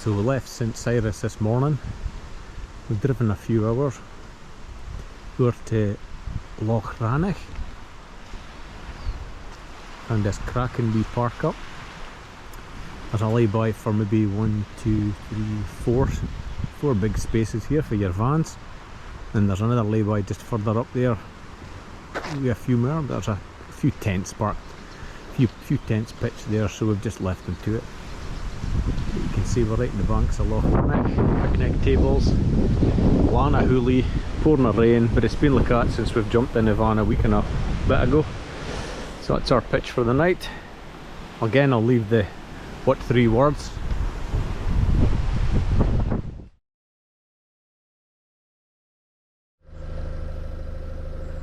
So we left St Cyrus this morning. We've driven a few hours. We're to Loch Rannoch. Found this cracking wee park up. There's a lay-by for maybe 4 big spaces here for your vans. And there's another lay-by just further up there. Maybe a few more. There's a few tents parked. Few tents pitched there, so we've just left them to it. You can see we're right in the banks of Loch Rannoch. Picnic tables, Lana Hoolie, pouring a rain, but it's been like that since we've jumped in the van a week and a bit ago. So that's our pitch for the night. Again, I'll leave the 3 words.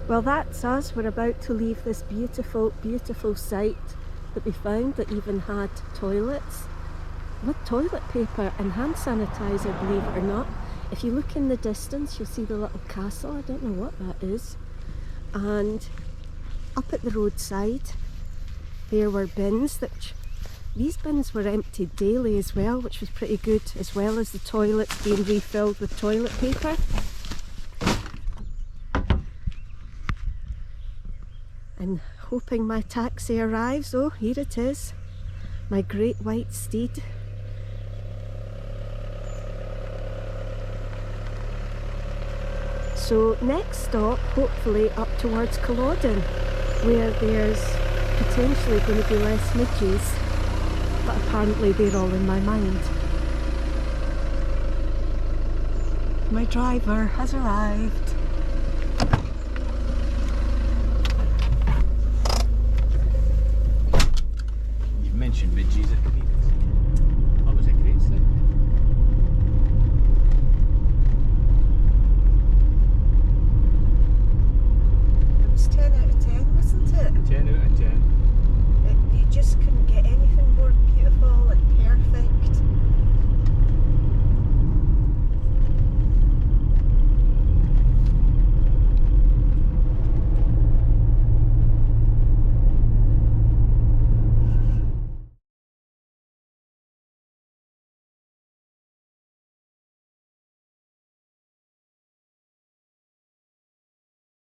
Well, that's us. We're about to leave this beautiful, beautiful site that we found that even had toilets with toilet paper and hand sanitizer, believe it or not. If you look in the distance, you'll see the little castle. I don't know what that is. And up at the roadside, there were bins. These bins were emptied daily as well, which was pretty good, as well as the toilets being refilled with toilet paper. And hoping my taxi arrives. Oh, here it is, my great white steed. So next stop, hopefully up towards Culloden, where there's potentially going to be less midges, but apparently they're all in my mind. My driver has arrived.